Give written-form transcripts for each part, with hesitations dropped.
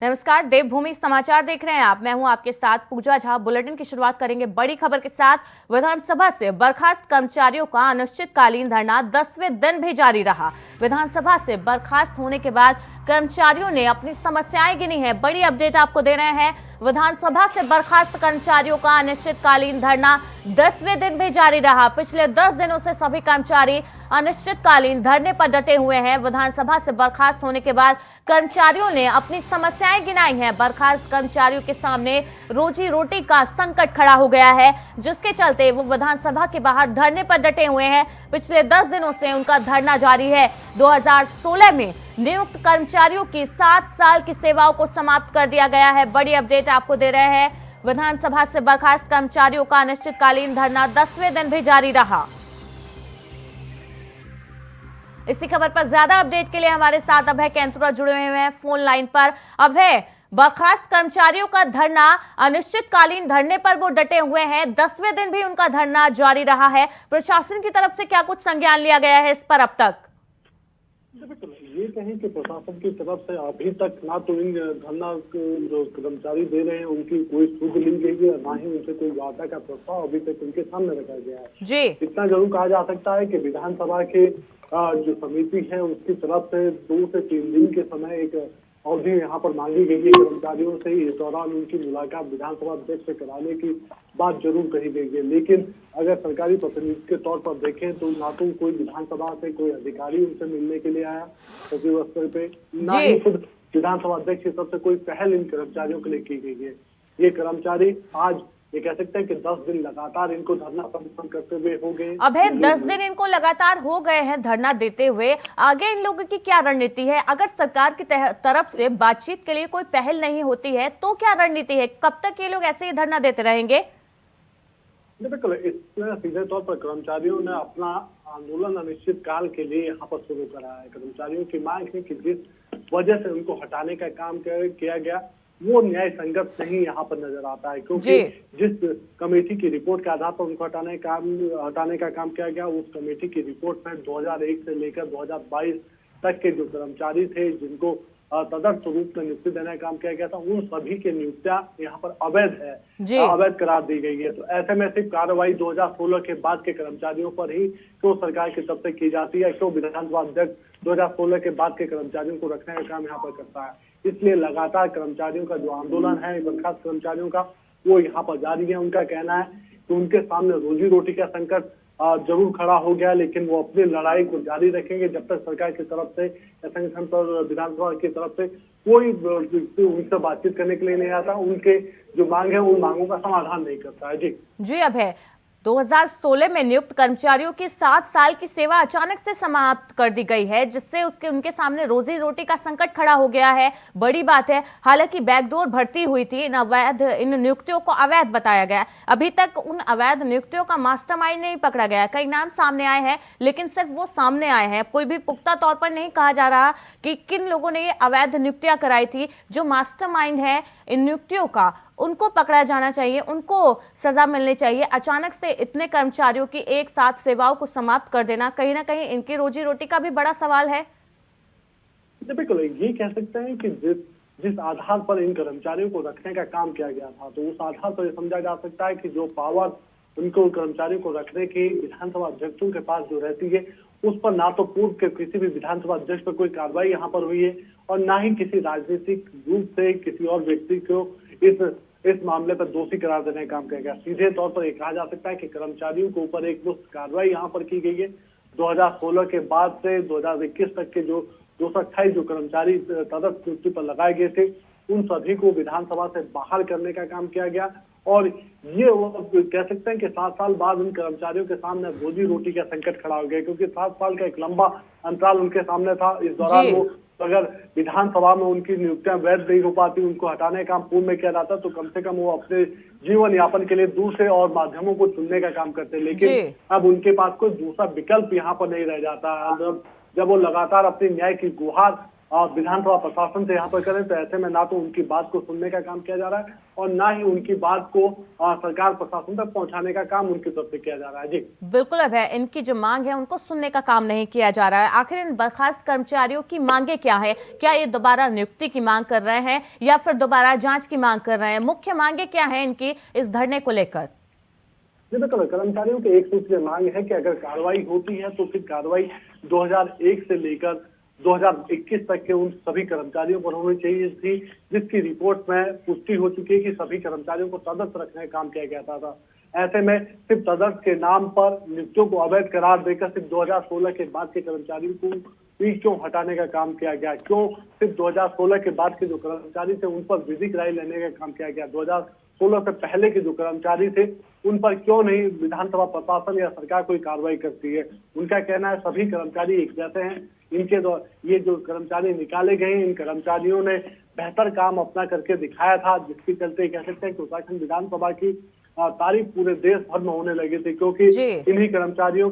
नमस्कार, देवभूमि समाचार देख रहे हैं आप। मैं हूं आपके साथ पूजा झा। बुलेटिन की शुरुआत करेंगे बड़ी खबर के साथ। विधानसभा से बर्खास्त कर्मचारियों का अनिश्चितकालीन धरना 10वें दिन भी जारी रहा। विधानसभा से बर्खास्त होने के बाद कर्मचारियों ने अपनी समस्याएं गिनी है। बड़ी अपडेट आपको दे रहे हैं। विधानसभा से बर्खास्त कर्मचारियों का अनिश्चितकालीन धरना 10वें दिन भी जारी रहा। पिछले 10 दिनों से सभी कर्मचारी अनिश्चितकालीन धरने पर डटे हुए हैं। विधानसभा से बर्खास्त होने के बाद कर्मचारियों ने अपनी समस्याएं गिनाई हैं। बर्खास्त कर्मचारियों के सामने रोजी रोटी का संकट खड़ा हो गया है, जिसके चलते वो विधानसभा के बाहर धरने पर डटे हुए हैं। पिछले 10 दिनों से उनका धरना जारी है। 2016 में नियुक्त कर्मचारियों की 7 साल की सेवाओं को समाप्त कर दिया गया है। बड़ी अपडेट आपको दे रहे हैं। विधानसभा से बर्खास्त कर्मचारियों का अनिश्चितकालीन धरना 10वें दिन भी जारी रहा। इसी खबर पर ज्यादा अपडेट के लिए हमारे साथ अभय कैंतुरा जुड़े हुए हैं फोन लाइन पर। अभय, बर्खास्त कर्मचारियों का धरना, अनिश्चितकालीन धरने पर वो डटे हुए हैं। 10वें दिन भी उनका धरना जारी रहा है। प्रशासन की तरफ से क्या कुछ संज्ञान लिया गया है इस पर अब तक? बिल्कुल, ये कहें कि प्रशासन की तरफ से अभी तक ना तो इन धरना जो कर्मचारी दे रहे हैं उनकी कोई सूझ मिल गई है, ना ही उनसे कोई वार्ता का प्रस्ताव अभी तक उनके सामने रखा गया है। जी, इतना जरूर कहा जा सकता है कि विधानसभा के जो समिति है उसकी तरफ से 2 से 3 दिन के समय एक अवधि यहाँ पर मांगी गई है कर्मचारियों से। इस दौरान उनकी मुलाकात विधानसभा अध्यक्ष से कराने की बात जरूर कही गई है, लेकिन अगर सरकारी प्रतिनिधि के तौर पर देखें तो ना तो कोई विधानसभा से कोई अधिकारी उनसे मिलने के लिए आया सचिव स्तर पे, ना ही खुद विधानसभा अध्यक्ष की तरफ से कोई पहल इन कर्मचारियों के लिए की गई है। ये कर्मचारी आज ये कह सकते हैं कि 10 दिन लगातार इनको धरना प्रदर्शन करते हुए हो गए। अभय, 10 दिन इनको लगातार हो गए हैं धरना देते हुए। आगे इन लोगों की क्या रणनीति है? अगर सरकार की तरफ से बातचीत के लिए कोई पहल नहीं होती है तो क्या रणनीति है? कब तक ये लोग ऐसे ही धरना देते रहेंगे? बिल्कुल, इसमें सीधे तौर पर कर्मचारियों ने अपना आंदोलन अनिश्चित काल के लिए यहाँ पर शुरू करा है। कर्मचारियों की मांग है कि जिस वजह से उनको हटाने का काम किया गया वो न्याय संगत नहीं यहाँ पर नजर आता है, क्योंकि जिस कमेटी की रिपोर्ट के आधार पर उनको हटाने का काम किया गया, उस कमेटी की रिपोर्ट में 2001 से लेकर 2022 तक के जो कर्मचारी थे जिनको तदर्थ रूप में नियुक्ति देने का काम किया गया था, उन सभी की नियुक्तियां यहाँ पर अवैध है, अवैध करार दी गई है। तो ऐसे में सिर्फ कार्रवाई 2016 के बाद के कर्मचारियों पर ही क्यों सरकार की तरफ से की जाती है, क्यों विधानसभा अध्यक्ष 2016 के बाद के कर्मचारियों को रखने का काम यहाँ पर करता है। इसलिए लगातार कर्मचारियों का जो आंदोलन है, बर्खास्त कर्मचारियों का, वो यहाँ पर जारी है। उनका कहना है कि उनके सामने रोजी रोटी का संकट जरूर खड़ा हो गया, लेकिन वो अपनी लड़ाई को जारी रखेंगे जब तक सरकार की तरफ से या संगठन पर विधानसभा की तरफ से कोई उनसे बातचीत करने के लिए नहीं आता, उनके जो मांग है उन मांगों का समाधान नहीं करता है। जी अभय, 2016 में नियुक्त कर्मचारियों की 7 साल की सेवा अचानक से समाप्त कर दी गई है, जिससे उनके सामने रोजी रोटी का संकट खड़ा हो गया है। बड़ी बात है। हालांकि बैकडोर भर्ती हुई थी, इन नियुक्तियों को अवैध बताया गया। अभी तक उन अवैध नियुक्तियों का मास्टरमाइंड नहीं पकड़ा गया। कई नाम सामने आए हैं, लेकिन सिर्फ वो सामने आए हैं। कोई भी पुख्ता तौर पर नहीं कहा जा रहा कि किन लोगों ने ये अवैध नियुक्तियां कराई थी। जो मास्टरमाइंड है इन नियुक्तियों का, उनको पकड़ा जाना चाहिए, उनको सजा मिलनी चाहिए। अचानक से इतने कर्मचारियों की एक साथ सेवाओं को समाप्त कर देना कहीं ना कहीं इनकी रोजी रोटी का भी बड़ा सवाल है। बिल्कुल, ये कह सकते हैं कि जिस आधार पर इन कर्मचारियों को रखने का काम किया गया था, तो उस आधार पर समझा जा सकता है कि जो पावर उनको कर्मचारियों को रखने की विधानसभा अध्यक्षों के पास जो रहती है, उस पर ना तो पूर्व के किसी भी विधानसभा अध्यक्ष पर कोई कार्रवाई यहाँ पर हुई है और ना ही किसी राजनीतिक रूप से किसी और व्यक्ति को इस मामले पर दोषी करार देने का काम किया गया। सीधे तौर पर कहा जा सकता है कि कर्मचारियों के ऊपर एक मुफ्त कार्रवाई यहाँ पर की गई है। 2016 के बाद से 2021 तक के जो 228 जो कर्मचारी तदर्थ नियुक्ति पर लगाए गए थे, उन सभी को विधानसभा से बाहर करने का काम किया गया। और ये वो कह सकते हैं कि 7 साल बाद उन कर्मचारियों के सामने रोजी रोटी का संकट खड़ा हो गया, क्योंकि 7 साल का एक लंबा अंतराल उनके सामने था। इस दौरान वो अगर विधानसभा में उनकी नियुक्तियां वैध नहीं हो पाती, उनको हटाने का काम पूर्व में किया जाता, तो कम से कम वो अपने जीवन यापन के लिए दूसरे और माध्यमों को चुनने का काम करते। लेकिन अब उनके पास कोई दूसरा विकल्प यहाँ पर नहीं रह जाता। जब वो लगातार अपनी न्याय की गुहार विधानसभा प्रशासन से यहाँ पर करें, तो ऐसे में ना तो उनकी बात को सुनने का काम किया जा रहा है और ना ही उनकी बात को सरकार प्रशासन तक पहुंचाने का काम उनकी तरफ से किया जा रहा है। जी बिल्कुल अभय, इनकी जो मांग है उनको सुनने का काम नहीं किया जा रहा है। आखिर इन बर्खास्त कर्मचारियों की मांगे क्या है? क्या ये दोबारा नियुक्ति की मांग कर रहे हैं या फिर दोबारा जांच की मांग कर रहे हैं? मुख्य मांगे क्या है इनकी इस धरने को लेकर? जी बिल्कुल, कर्मचारियों की एक सूत्रीय मांग है कि अगर कार्रवाई होती है तो फिर कार्रवाई 2001 से लेकर 2021 तक के उन सभी कर्मचारियों पर होनी चाहिए थी, जिसकी रिपोर्ट में पुष्टि हो चुकी है कि सभी कर्मचारियों को तदर्थ रखने का काम किया गया था। ऐसे में सिर्फ तदर्थ के नाम पर नियुक्तियों को अवैध करार देकर सिर्फ 2016 के बाद के कर्मचारियों को भी क्यों हटाने का काम किया गया? क्यों सिर्फ 2016 के बाद के जो कर्मचारी थे उन पर विधिक राय लेने का काम किया गया? 2016 से पहले के जो कर्मचारी थे उन पर क्यों नहीं विधानसभा प्रशासन या सरकार कोई कार्रवाई करती है? उनका कहना है सभी कर्मचारी एक जैसे हैं, इनके ये जो कर्मचारी निकाले गए इन कर्मचारियों ने बेहतर काम अपना करके दिखाया था, जिसके चलते कह सकते हैं कि उत्तराखंड विधानसभा की तारीफ पूरे देश भर में होने लगी थी, क्योंकि इन्हीं कर्मचारियों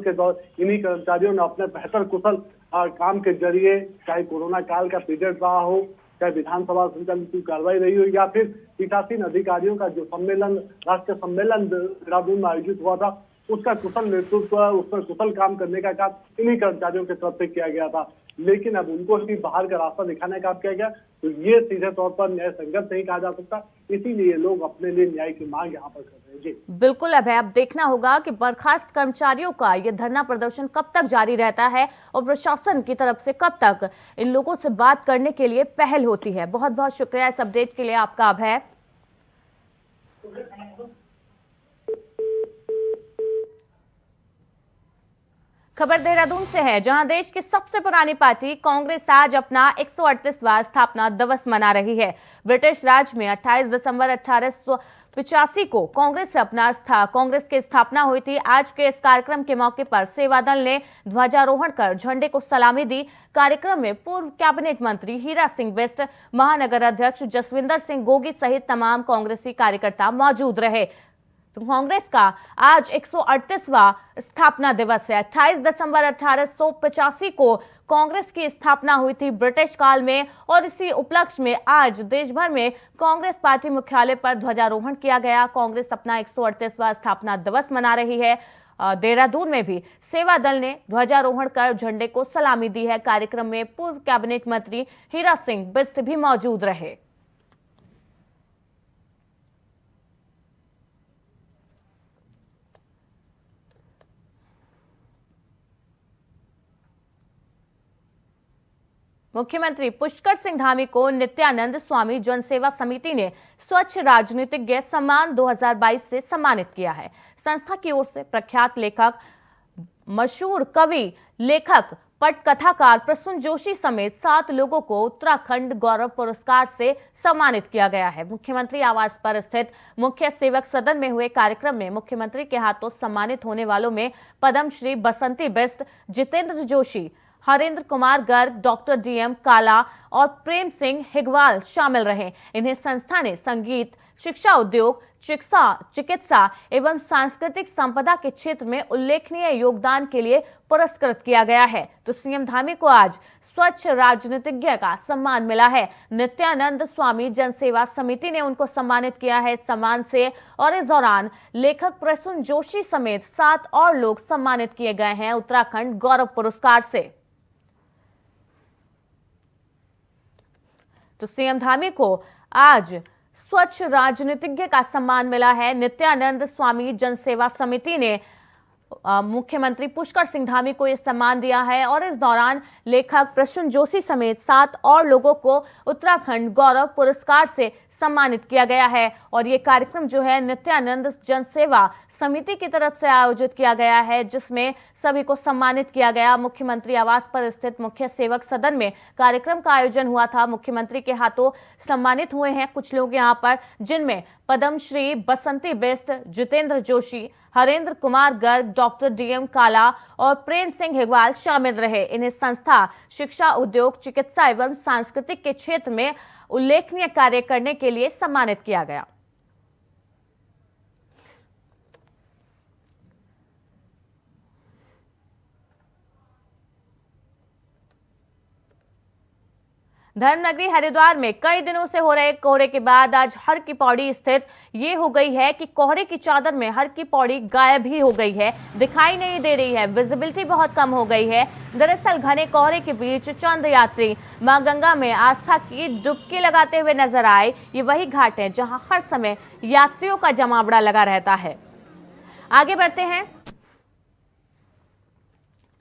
ने अपने बेहतर कुशल काम के जरिए, चाहे कोरोना काल का पीरियड रहा हो, चाहे विधानसभा संचालन की कार्रवाई रही हो, या फिर पीठासीन अधिकारियों का जो सम्मेलन, राष्ट्रीय सम्मेलन देहरादून में आयोजित हुआ था, उसका कुशल नेतृत्व, उस पर कुशल काम करने का काम इन्हीं कर्मचारियों की तरफ से किया गया था। लेकिन अब उनको ही बाहर का रास्ता दिखाने का काम किया गया, तो ये सीधे तौर पर न्याय संगत नहीं कहा जा सकता। इसीलिए लोग अपने लिए न्याय की मांग यहाँ पर कर रहे हैं। जी बिल्कुल अभय, अब देखना होगा कि बर्खास्त कर्मचारियों का ये धरना प्रदर्शन कब तक जारी रहता है और प्रशासन की तरफ से कब तक इन लोगों से बात करने के लिए पहल होती है। बहुत बहुत शुक्रिया इस अपडेट के लिए आपका अभय। खबर देहरादून से है, जहां देश की सबसे पुरानी पार्टी कांग्रेस आज अपना 138वां स्थापना दिवस मना रही है। ब्रिटिश राज में 28 दिसंबर 1885 को कांग्रेस की स्थापना हुई थी। आज के इस कार्यक्रम के मौके पर सेवा दल ने ध्वजारोहण कर झंडे को सलामी दी। कार्यक्रम में पूर्व कैबिनेट मंत्री हीरा सिंह बिष्ट, महानगर अध्यक्ष जसविंदर सिंह गोगी सहित तमाम कांग्रेसी कार्यकर्ता मौजूद रहे। तो कांग्रेस का आज 138वां स्थापना दिवस है। 28 दिसंबर 1885 को कांग्रेस की स्थापना हुई थी ब्रिटिश काल में, और इसी उपलक्ष्य में आज देश भर में कांग्रेस पार्टी मुख्यालय पर ध्वजारोहण किया गया। कांग्रेस अपना 138वां स्थापना दिवस मना रही है। देहरादून में भी सेवा दल ने ध्वजारोहण कर झंडे को सलामी दी है। कार्यक्रम में पूर्व कैबिनेट मंत्री हीरा सिंह बिष्ट भी मौजूद रहे। मुख्यमंत्री पुष्कर सिंह धामी को नित्यानंद स्वामी जनसेवा समिति ने स्वच्छ राजनीतिज्ञ सम्मान 2022 से सम्मानित किया है। संस्था की ओर से प्रख्यात लेखक, मशहूर कवि, लेखक, पटकथाकार प्रसून जोशी समेत 7 लोगों को उत्तराखंड गौरव पुरस्कार से सम्मानित किया गया है। मुख्यमंत्री आवास पर स्थित मुख्य सेवक सदन में हुए कार्यक्रम में मुख्यमंत्री के हाथों सम्मानित होने वालों में पद्मश्री बसंती बिष्ट, जितेंद्र जोशी, हरेंद्र कुमार गर्ग, डॉक्टर डीएम काला और प्रेम सिंह हिगवाल शामिल रहे। इन्हें संस्था ने संगीत, शिक्षा, उद्योग, चिकित्सा एवं सांस्कृतिक संपदा के क्षेत्र में उल्लेखनीय योगदान के लिए पुरस्कृत किया गया है। तो सीएम धामी को आज स्वच्छ राजनीतिज्ञ का सम्मान मिला है। नित्यानंद स्वामी जनसेवा समिति ने उनको सम्मानित किया है सम्मान से, और इस दौरान लेखक प्रसून जोशी समेत 7 और लोग सम्मानित किए गए हैं उत्तराखंड गौरव पुरस्कार से। तो सीएम धामी को आज स्वच्छ राजनीतिज्ञ का सम्मान मिला है। नित्यानंद स्वामी जनसेवा समिति ने मुख्यमंत्री पुष्कर सिंह धामी को यह सम्मान दिया है, और इस दौरान लेखक प्रसून जोशी समेत 7 और लोगों को उत्तराखंड गौरव पुरस्कार से सम्मानित किया गया है। और ये कार्यक्रम जो है नित्यानंद जनसेवा समिति की तरफ से आयोजित किया गया है, जिसमें सभी को सम्मानित किया गया। मुख्यमंत्री आवास पर स्थित मुख्य सेवक सदन में कार्यक्रम का आयोजन हुआ था। मुख्यमंत्री के हाथों सम्मानित हुए हैं कुछ लोग यहाँ पर, जिनमें पद्मश्री बसंती बिष्ट, जितेंद्र जोशी, हरेंद्र कुमार गर्ग, डॉक्टर डीएम काला और प्रेम सिंह हिगवाल शामिल रहे। इन्हें संस्था, शिक्षा, उद्योग, चिकित्सा एवं सांस्कृतिक के क्षेत्र में उल्लेखनीय कार्य करने के लिए सम्मानित किया गया। धर्मनगरी हरिद्वार में कई दिनों से हो रहे कोहरे के बाद आज हर की पौड़ी स्थित ये हो गई है कि कोहरे की चादर में हर की पौड़ी गायब ही हो गई है, दिखाई नहीं दे रही है। विजिबिलिटी बहुत कम हो गई है। दरअसल घने कोहरे के बीच चंद यात्री मां गंगा में आस्था की डुबकी लगाते हुए नजर आए। ये वही घाट है जहां हर समय यात्रियों का जमावड़ा लगा रहता है। आगे बढ़ते हैं।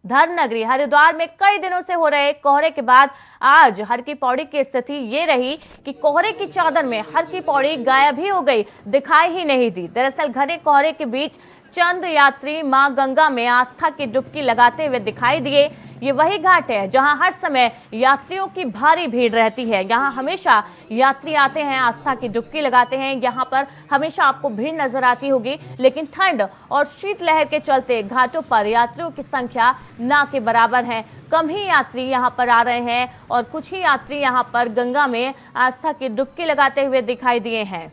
धर्मनगरी हरिद्वार में कई दिनों से हो रहे कोहरे के बाद आज हर की पौड़ी की स्थिति ये रही कि कोहरे की चादर में हर की पौड़ी गायब ही हो गई, दिखाई ही नहीं दी। दरअसल घने कोहरे के बीच चंद यात्री मां गंगा में आस्था की डुबकी लगाते हुए दिखाई दिए। ये वही घाट है जहां हर समय यात्रियों की भारी भीड़ रहती है। यहां हमेशा यात्री आते हैं, आस्था की डुबकी लगाते हैं। यहां पर हमेशा आपको भीड़ नजर आती होगी, लेकिन ठंड और शीतलहर के चलते घाटों पर यात्रियों की संख्या ना के बराबर है। कम ही यात्री यहां पर आ रहे हैं और कुछ ही यात्री यहां पर गंगा में आस्था की डुबकी लगाते हुए दिखाई दिए हैं।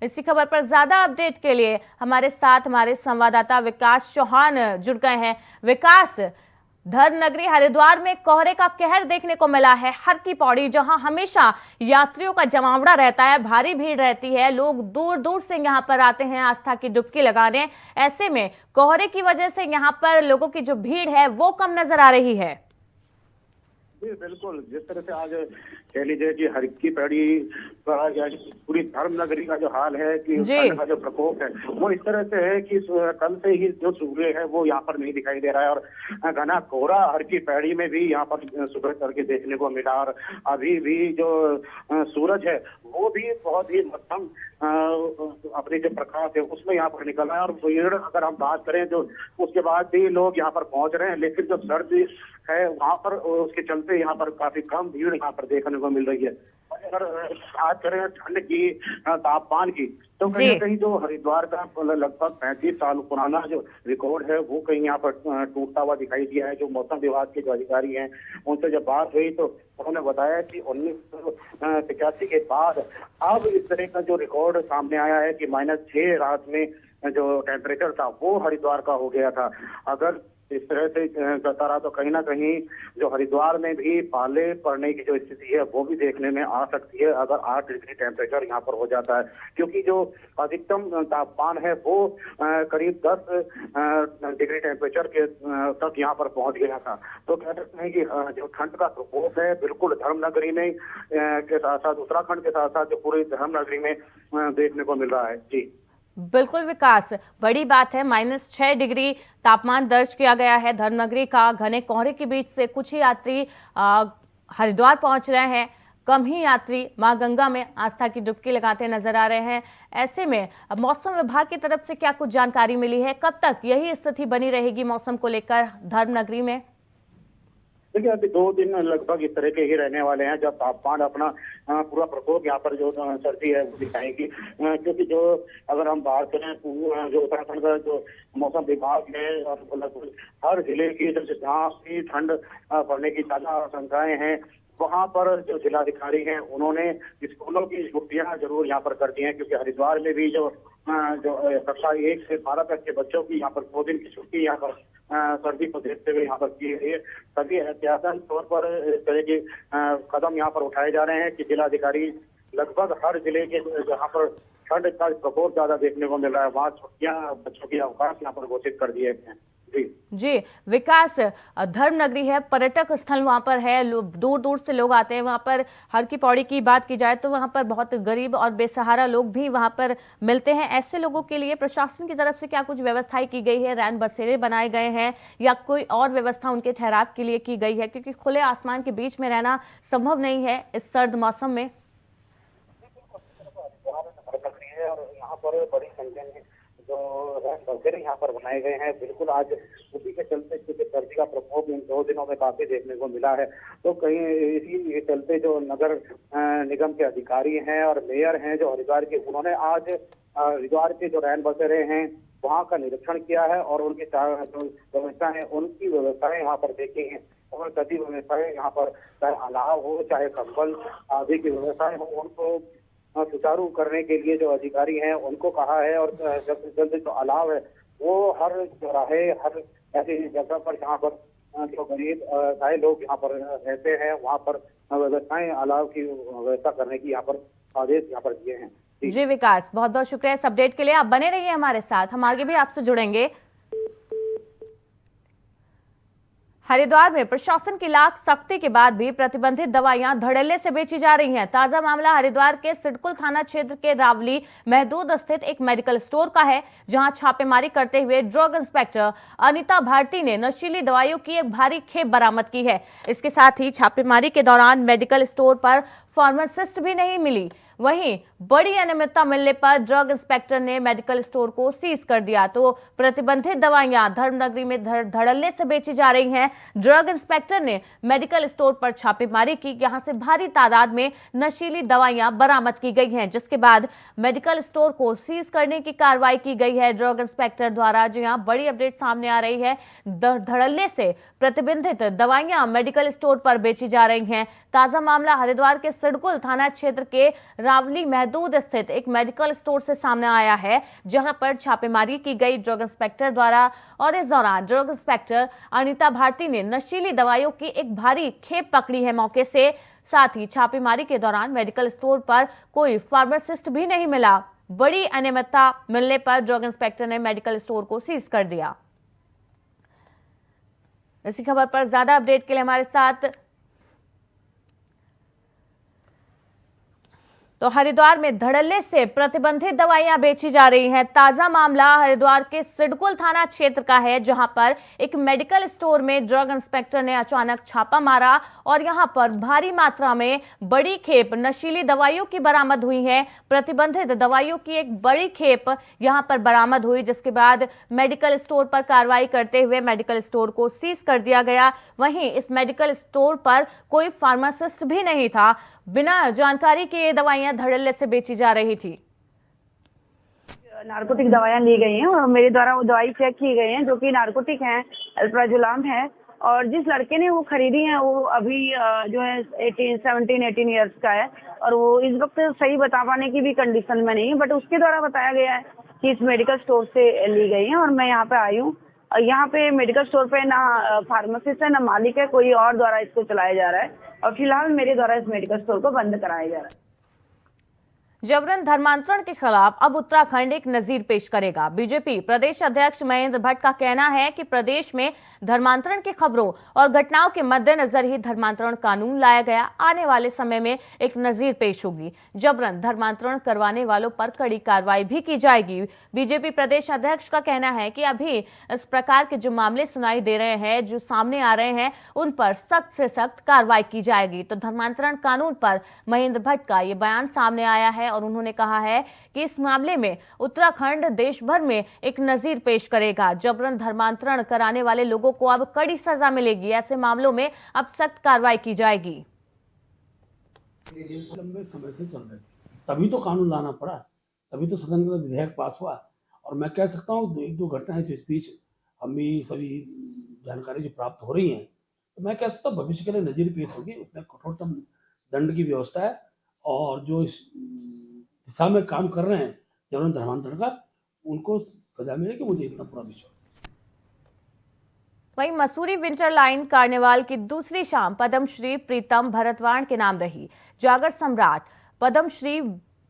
इसी खबर पर ज्यादा अपडेट के लिए हमारे साथ हमारे संवाददाता विकास चौहान जुड़ गए हैं। विकास, धर्मनगरी हरिद्वार में कोहरे का कहर देखने को मिला है। हर की पौड़ी जहां हमेशा यात्रियों का जमावड़ा रहता है, भारी भीड़ रहती है, लोग दूर दूर से यहां पर आते हैं आस्था की डुबकी लगाने। ऐसे में कोहरे की वजह से यहां पर लोगों की जो भीड़ है वो कम नजर आ रही है। जी बिल्कुल, जिस तरह से आज कह लीजिए कि हर की पौड़ी पूरी धर्मनगरी का जो हाल है कि ठंड का जो प्रकोप है वो इस तरह से है कि कल से ही जो सूर्य है वो यहाँ पर नहीं दिखाई दे रहा है और घना कोहरा हर की पौड़ी में भी यहाँ पर सुबह करके देखने को मिला। और अभी भी जो सूरज है वो भी बहुत ही मध्यम अपने जो प्रकाश है उसमें यहाँ पर निकल रहा है। और भीड़ अगर हम बात करें तो उसके बाद भी लोग यहाँ पर पहुंच रहे हैं, लेकिन जो सर्दी है वहाँ पर उसके चलते यहाँ पर काफी कम भीड़ यहाँ पर देखने को मिल रही है। अगर बात करें ठंड की, तापमान की, तो कहीं ना कहीं जो हरिद्वार का लगभग 35 साल पुराना जो रिकॉर्ड है वो कहीं यहाँ पर टूटता हुआ दिखाई दिया है। जो मौसम विभाग के जो अधिकारी हैं उनसे जब बात हुई तो उन्होंने बताया कि 1985 के बाद अब इस तरह का जो रिकॉर्ड सामने आया है कि -6 रात में जो टेम्परेचर था वो हरिद्वार का हो गया था। अगर इस तरह से करता रहा तो कहीं ना कहीं जो हरिद्वार में भी पाले पड़ने की जो स्थिति है वो भी देखने में आ सकती है अगर 8 डिग्री टेम्परेचर यहाँ पर हो जाता है, क्योंकि जो अधिकतम तापमान है वो करीब 10 डिग्री टेम्परेचर के तक यहाँ पर पहुंच गया था। तो कह सकते हैं कि जो ठंड का प्रकोप है बिल्कुल धर्मनगरी में के साथ साथ उत्तराखंड के साथ साथ जो पूरी धर्मनगरी में देखने को मिल रहा है। जी बिल्कुल विकास, बड़ी बात है। -6 डिग्री तापमान दर्ज किया गया है धर्मनगरी का। घने कोहरे के बीच से कुछ ही यात्री हरिद्वार पहुंच रहे हैं, कम ही यात्री मां गंगा में आस्था की डुबकी लगाते नजर आ रहे हैं। ऐसे में मौसम विभाग की तरफ से क्या कुछ जानकारी मिली है? कब तक यही स्थिति बनी रहेगी मौसम को लेकर धर्मनगरी में? देखिए अभी 2 दिन लगभग इस तरह के ही रहने वाले हैं जब तापमान अपना पूरा प्रकोप यहाँ पर जो सर्दी है वो दिखाएगी। क्योंकि जो अगर हम बात करें जो उत्तराखंड का जो मौसम विभाग है लगभग हर जिले की जहाँ भी ठंड पड़ने की ज्यादा आशंकाएं हैं वहाँ पर जो जिलाधिकारी हैं उन्होंने स्कूलों की छुट्टियां जरूर यहाँ पर कर दी हैं, क्योंकि हरिद्वार में भी जो कक्षा 1 से 12 तक के बच्चों की यहाँ पर 2 दिन की छुट्टी यहाँ पर सर्दी को देखते हुए यहाँ पर की गई है। सभी एहतियातन तौर पर इस तरह के कदम यहाँ पर उठाए जा रहे हैं कि जिलाधिकारी लगभग हर जिले के जहाँ पर ठंड का प्रकोप ज्यादा देखने को मिल रहा है वहाँ छुट्टियां बच्चों की अवकाश यहाँ पर घोषित कर दिए हैं। जी विकास, धर्मनगरी है, पर्यटक स्थल वहां पर है, दूर दूर से लोग आते हैं वहां पर। हर की पौड़ी की बात की जाए तो वहां पर बहुत गरीब और बेसहारा लोग भी वहां पर मिलते हैं। ऐसे लोगों के लिए प्रशासन की तरफ से क्या कुछ व्यवस्थाएं की गई है? रैन बसेरे बनाए गए हैं या कोई और व्यवस्था उनके ठहराव के लिए की गई है? क्योंकि खुले आसमान के बीच में रहना संभव नहीं है इस सर्द मौसम में। यहाँ पर बड़ी संख्या में जो बसेरे यहाँ पर बनाए गए हैं, बिल्कुल आज उसी के चलते क्योंकि सर्दी का प्रकोप इन 2 दिनों में काफी देखने को मिला है। तो कहीं इसी चलते जो नगर निगम के अधिकारी हैं और मेयर हैं जो हरिद्वार के, उन्होंने आज हरिद्वार के जो रैन बसेरे हैं वहाँ का निरीक्षण किया है और उनकी जो व्यवस्थाएं उनकी व्यवस्थाएं यहाँ पर देखी हैं और सभी व्यवस्थाएं यहाँ पर चाहे अलाव हो चाहे कंबल आदि की व्यवस्थाएं हो उनको सुचारू करने के लिए जो अधिकारी हैं उनको कहा है और जल्द से जल्द जो अलाव है वो हर चौराहे, हर ऐसी जगह पर जहाँ पर जो गरीब सारे लोग यहाँ पर रहते हैं, वहाँ पर व्यवस्थाएं अलाव की व्यवस्था करने की यहाँ पर आदेश यहाँ पर दिए हैं। जी विकास, बहुत बहुत शुक्रिया इस अपडेट के लिए। आप बने रहिए हमारे साथ, हम आगे भी आपसे जुड़ेंगे। हरिद्वार में प्रशासन की लाख सख्ती के बाद भी प्रतिबंधित दवाइयां धड़ल्ले से बेची जा रही हैं। ताजा मामला हरिद्वार के सिडकुल थाना क्षेत्र के रावली महदूद स्थित एक मेडिकल स्टोर का है, जहां छापेमारी करते हुए ड्रग इंस्पेक्टर अनिता भारती ने नशीली दवाइयों की एक भारी खेप बरामद की है। इसके साथ ही छापेमारी के दौरान मेडिकल स्टोर पर फार्मासिस्ट भी नहीं मिली। वहीं बड़ी अनियमितता मिलने पर ड्रग इंस्पेक्टर ने मेडिकल स्टोर को सीज कर दिया। तो प्रतिबंधित दवाइयां धर्मनगरी में धड़ल्ले से बेची जा रही हैं। ड्रग इंस्पेक्टर ने मेडिकल स्टोर पर छापेमारी की, यहां से भारी तादाद में नशीली दवाइयां बरामद की गई हैं, जिसके बाद मेडिकल स्टोर को सीज करने की कार्रवाई की गई है ड्रग इंस्पेक्टर द्वारा। जी हां, बड़ी अपडेट सामने आ रही है। धड़ल्ले से प्रतिबंधित दवाइयां मेडिकल स्टोर पर बेची जा रही हैं। ताजा मामला हरिद्वार के सिडकुल थाना क्षेत्र के रावली महदूद स्थित एक मेडिकल स्टोर से सामने आया है, जहां पर छापेमारी की गई ड्रग इंस्पेक्टर द्वारा। और इस दौरान ड्रग इंस्पेक्टर अनिता भारती ने नशीली दवाइयों की एक भारी खेप पकड़ी है मौके से। साथ ही छापेमारी के दौरान मेडिकल स्टोर पर कोई फार्मासिस्ट भी नहीं मिला। बड़ी अनियमितता मिलने पर ड्रग इंस्पेक्टर ने मेडिकल स्टोर को सीज कर दिया। इसी खबर पर ज्यादा अपडेट के लिए हमारे साथ तो हरिद्वार में धड़ल्ले से प्रतिबंधित दवाइयां बेची जा रही हैं। ताजा मामला हरिद्वार के सिडकुल थाना क्षेत्र का है, जहां पर एक मेडिकल स्टोर में ड्रग इंस्पेक्टर ने अचानक छापा मारा और यहां पर भारी मात्रा में बड़ी खेप नशीली दवाइयों की बरामद हुई है। प्रतिबंधित दवाइयों की एक बड़ी खेप यहां पर बरामद हुई, जिसके बाद मेडिकल स्टोर पर कार्रवाई करते हुए मेडिकल स्टोर को सीज कर दिया गया। वहीं इस मेडिकल स्टोर पर कोई फार्मासिस्ट भी नहीं था। बिना जानकारी के ये दवाइयां धड़ल्ले से बेची जा रही थी। नारकोटिक दवाइयां ली गई हैं और मेरे द्वारा वो दवाई चेक की गई हैं, जो कि नारकोटिक हैं, अल्प्राजुलाम है। और जिस लड़के ने वो खरीदी है वो अभी जो है 17-18 इयर्स का है और वो इस वक्त सही बता पाने की भी कंडीशन में नहीं है, बट उसके द्वारा बताया गया है कि इस मेडिकल स्टोर से ली गई है। और मैं यहाँ पे आई हूँ और यहाँ पे मेडिकल स्टोर पे ना फार्मासिस्ट है ना मालिक है, कोई और द्वारा इसको चलाया जा रहा है और फिलहाल मेरे द्वारा इस मेडिकल स्टोर को बंद कराया जा रहा है। जबरन धर्मांतरण के खिलाफ अब उत्तराखंड एक नजीर पेश करेगा। बीजेपी प्रदेश अध्यक्ष महेंद्र भट्ट का कहना है कि प्रदेश में धर्मांतरण की खबरों और घटनाओं के मद्देनजर ही धर्मांतरण कानून लाया गया। आने वाले समय में एक नजीर पेश होगी। जबरन धर्मांतरण करवाने वालों पर कड़ी कार्रवाई भी की जाएगी। बीजेपी प्रदेश अध्यक्ष का कहना है कि अभी इस प्रकार के जो मामले सुनाई दे रहे हैं, जो सामने आ रहे हैं, उन पर सख्त से सख्त कार्रवाई की जाएगी। तो धर्मांतरण कानून पर महेंद्र भट्ट का ये बयान सामने आया है और उन्होंने कहा है कि इस मामले में उत्तराखंड देश भर में एक नजीर पेश करेगा। जबरन धर्मांतरण कराने वाले लोगों को अब कड़ी सजा मिलेगी। ऐसे मामलों में अब सख्त कार्रवाई की जाएगी। लंबे समय से चल रहे थे, तभी तो कानून लाना पड़ा, तभी तो सदन का विधेयक पास हुआ। और मैं कह सकता हूँ एक दो घटनाएं जो इस बीच हम भी सभी जानकारी जो प्राप्त हो रही हैं, तो मैं कह सकता हूँ भविष्य के लिए नजीर पेश होगी। उसमें कठोरतम दंड की व्यवस्था है और जो इस दिशा में काम कर रहे हैं जबरन धर्मांतरण का, उनको सजा मिलेगी, मुझे इतना पूरा विश्वास है। वहीं मसूरी विंटर लाइन कार्निवाल की दूसरी शाम पद्मश्री प्रीतम भरतवाण के नाम रही। जागर सम्राट पद्मश्री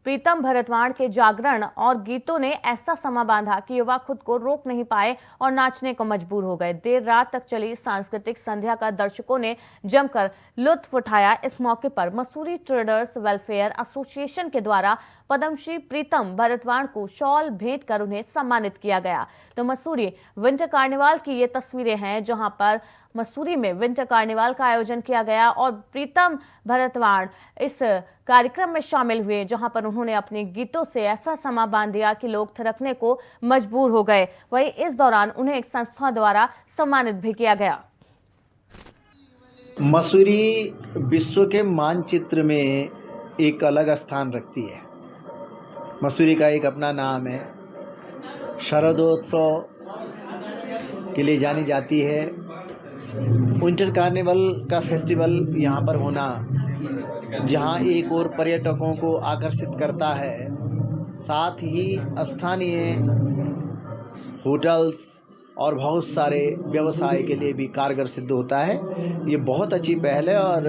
प्रीतम भरतवाण के जागरण और गीतों ने ऐसा समा बांधा कि युवा खुद को रोक नहीं पाए और नाचने को मजबूर हो गए। देर रात तक चली इस सांस्कृतिक संध्या का दर्शकों ने जमकर लुत्फ उठाया। इस मौके पर मसूरी ट्रेडर्स वेलफेयर एसोसिएशन के द्वारा पद्मश्री प्रीतम भरतवाण को शॉल भेंट कर उन्हें सम्मानित किया गया। तो मसूरी विंटर कार्निवाल की ये तस्वीरें हैं, जहां पर मसूरी में विंटर कार्निवाल का आयोजन किया गया और प्रीतम भरतवाण इस कार्यक्रम में शामिल हुए, जहां पर उन्होंने अपने गीतों से ऐसा समा बांध दिया कि लोग थिरकने को मजबूर हो गए। वहीं इस दौरान उन्हें एक संस्था द्वारा सम्मानित भी किया गया। मसूरी विश्व के मानचित्र में एक अलग स्थान रखती है। मसूरी का एक अपना नाम है, शरदोत्सव के लिए जानी जाती है। विंटर कार्निवल का फेस्टिवल यहाँ पर होना, जहाँ एक और पर्यटकों को आकर्षित करता है, साथ ही स्थानीय होटल्स और बहुत सारे व्यवसाय के लिए भी कारगर सिद्ध होता है। ये बहुत अच्छी पहल है और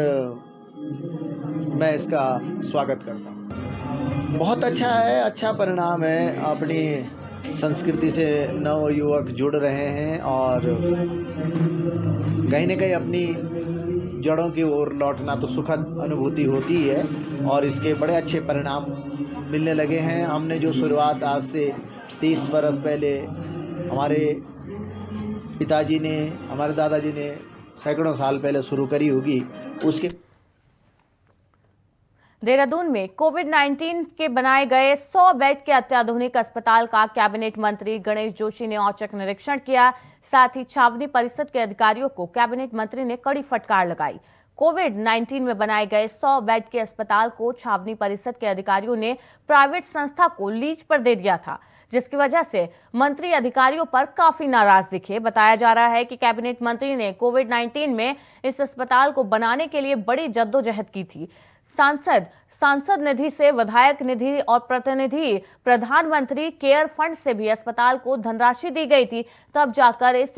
मैं इसका स्वागत करता हूँ। बहुत अच्छा है, अच्छा परिणाम है। अपनी संस्कृति से नवयुवक जुड़ रहे हैं और कहीं न कहीं अपनी जड़ों की ओर लौटना तो सुखद अनुभूति होती है और इसके बड़े अच्छे परिणाम मिलने लगे हैं। हमने जो शुरुआत आज से 30 बरस पहले हमारे पिताजी ने, हमारे दादाजी ने सैकड़ों साल पहले शुरू करी होगी, उसके देहरादून में कोविड-19 के बनाए गए 100 बेड के अत्याधुनिक अस्पताल का कैबिनेट मंत्री गणेश जोशी ने औचक निरीक्षण किया। साथ ही छावनी परिषद के अधिकारियों को कैबिनेट मंत्री ने कड़ी फटकार लगाई। कोविड-19 में बनाए गए 100 बेड के अस्पताल को छावनी परिषद के अधिकारियों ने प्राइवेट संस्था को लीज पर दे दिया था, जिसकी वजह से मंत्री अधिकारियों पर काफी नाराज दिखे। बताया जा रहा है कि कैबिनेट मंत्री ने कोविड-19 में इस अस्पताल को बनाने के लिए बड़ी जद्दोजहद की थी। सांसद निधि से विधायक निधि और प्रतिनिधि प्रधानमंत्री केयर फंड से भी अस्पताल को धनराशि दी गई थी, तब जाकर इस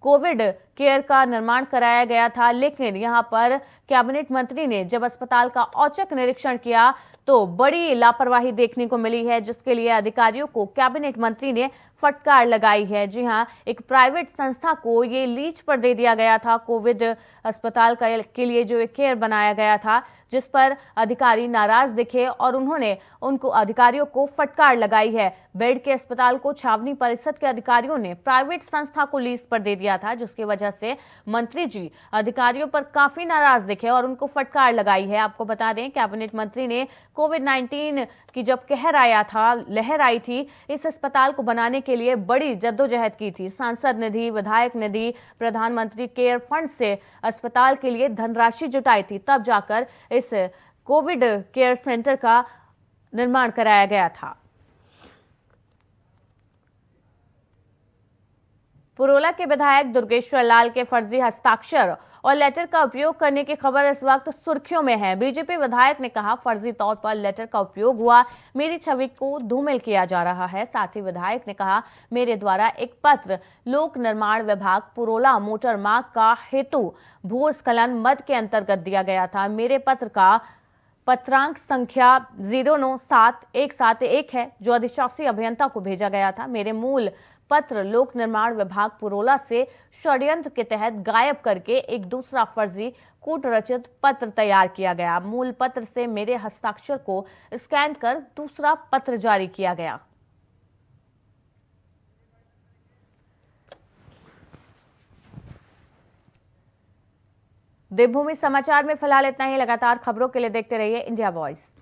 कोविड केयर का निर्माण कराया गया था। लेकिन यहां पर कैबिनेट मंत्री ने जब अस्पताल का औचक निरीक्षण किया तो बड़ी लापरवाही देखने को मिली है, जिसके लिए अधिकारियों को कैबिनेट मंत्री ने फटकार लगाई है। जी हां, एक प्राइवेट संस्था को ये लीज पर दे दिया गया था कोविड अस्पताल के लिए जो एक केयर बनाया गया था, जिस पर अधिकारी नाराज दिखे और उन्होंने उनको अधिकारियों को फटकार लगाई है। बेड के अस्पताल को छावनी परिषद के अधिकारियों ने प्राइवेट संस्था को लीज पर दे दिया था, जिसकी वजह से मंत्री जी अधिकारियों पर काफी नाराज दिखे और उनको फटकार लगाई है। आपको बता दें, कैबिनेट मंत्री ने कोविड-19 की जब कहर आया था, लहर आई थी, इस अस्पताल को बनाने के लिए बड़ी जद्दोजहद की थी। सांसद निधि, विधायक निधि, प्रधानमंत्री केयर फंड से अस्पताल के लिए धनराशि जुटाई थी, तब जाकर इस कोविड केयर सेंटर का निर्माण कराया गया था। पुरोला के विधायक दुर्गेश्वर लाल के फर्जी हस्ताक्षर और लेटर का उपयोग करने की खबर इस वक्त सुर्खियों में है। बीजेपी विधायक ने कहा, फर्जी तौर पर लेटर का उपयोग हुआ, मेरी छवि को धूमिल किया जा रहा है। साथ ही विधायक ने कहा, मेरे द्वारा एक पत्र लोक निर्माण विभाग पुरोला मोटर मार्ग का हेतु भूस्खलन मद के अंतर्गत दिया गया था। मेरे पत्र का पत्रांक संख्या 097171 है, जो अधिशासी अभियंता को भेजा गया था। मेरे मूल पत्र लोक निर्माण विभाग पुरोला से षड्यंत्र के तहत गायब करके एक दूसरा फर्जी कूटरचित पत्र तैयार किया गया। मूल पत्र से मेरे हस्ताक्षर को स्कैन कर दूसरा पत्र जारी किया गया। देवभूमि समाचार में फिलहाल इतना ही। लगातार खबरों के लिए देखते रहिए इंडिया वॉइस।